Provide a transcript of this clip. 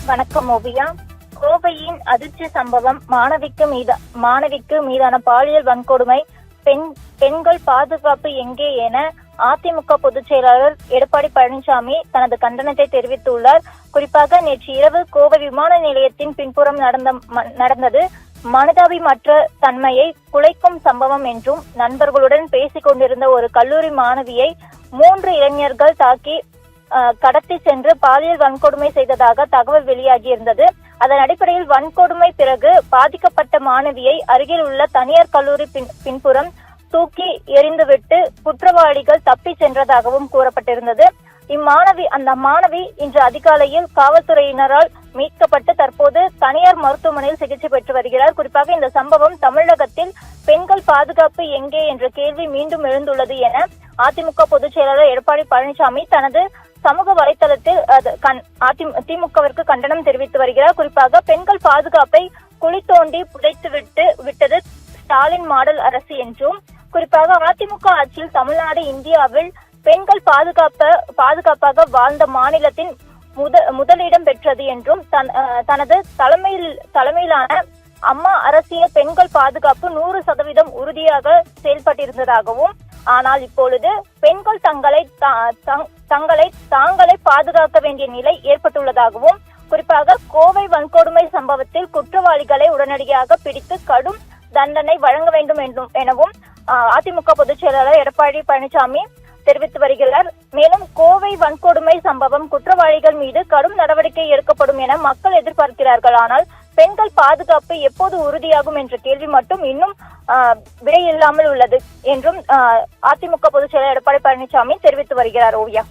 வணக்கம் ஓவியா. கோவையின் அதிர்ச்சி சம்பவம் மாணவிக்கு மீதான பாலியல் வன்கொடுமை, பெண்கள் பாதுகாப்பு எங்கே என அதிமுக பொதுச் செயலாளர் எடப்பாடி பழனிசாமி தனது கண்டனத்தை தெரிவித்துள்ளார். குறிப்பாக நேற்று இரவு கோவை விமான நிலையத்தின் பின்புறம் நடந்தது மனிதாபிமற்ற தன்மையை குலைக்கும் சம்பவம் என்றும், நண்பர்களுடன் பேசிக் கொண்டிருந்த ஒரு கல்லூரி மாணவியை 3 இளைஞர்கள் தாக்கி கடத்தி சென்று பாலியல் வன்கொடுமை செய்ததாக தகவல் வெளியாகியிருந்தது. அதன் அடிப்படையில் வன்கொடுமை பிறகு பாதிக்கப்பட்ட மாணவியை அருகில் உள்ள தனியார் கல்லூரி பின்புறம் தூக்கி எறிந்துவிட்டு குற்றவாளிகள் தப்பி சென்றதாகவும் கூறப்பட்டிருந்தது. அந்த மாணவி இன்று அதிகாலையில் காவல்துறையினரால் மீட்கப்பட்டு தற்போது தனியார் மருத்துவமனையில் சிகிச்சை பெற்று வருகிறார். குறிப்பாக இந்த சம்பவம் தமிழகத்தில் பெண்கள் பாதுகாப்பு எங்கே என்ற கேள்வி மீண்டும் எழுந்துள்ளது என அதிமுக பொதுச் செயலாளர் எடப்பாடி பழனிசாமி தனது சமூக வலைதளத்தில் திமுகவிற்கு கண்டனம் தெரிவித்து வருகிறார். குறிப்பாக பெண்கள் பாதுகாப்பை குழி தோண்டி புதைத்து விட்டது ஸ்டாலின் மாடல் அரசு என்றும், குறிப்பாக அதிமுக ஆட்சியில் தமிழ்நாடு இந்தியாவில் பெண்கள் பாதுகாப்பாக வாழ்ந்த மாநிலத்தின் முதலிடம் பெற்றது என்றும், தனது தலைமையிலான அம்மா அரசியல் பெண்கள் பாதுகாப்பு 100% உறுதியாக செயல்பட்டிருந்ததாகவும், ஆனால் இப்பொழுது பெண்கள் தாங்களே பாதுகாக்க வேண்டிய நிலை ஏற்பட்டுள்ளதாகவும், குறிப்பாக கோவை வன்கொடுமை சம்பவத்தில் குற்றவாளிகளை உடனடியாக பிடித்து கடும் தண்டனை வழங்க வேண்டும் எனவும் அதிமுக பொதுச் செயலாளர் எடப்பாடி பழனிசாமி தெரிவித்து வருகிறார். மேலும் கோவை வன்கொடுமை சம்பவம் குற்றவாளிகள் மீது கடும் நடவடிக்கை எடுக்கப்படும் என மக்கள் எதிர்பார்க்கிறார்கள். ஆனால் பெண்கள் பாதுகாப்பு எப்போது உறுதியாகும் என்ற கேள்வி மட்டும் இன்னும் விடையில்லாமல் உள்ளது என்றும் அதிமுக பொதுச் செயலாளர் எடப்பாடி பழனிசாமி தெரிவித்து வருகிறார். ஓவியா.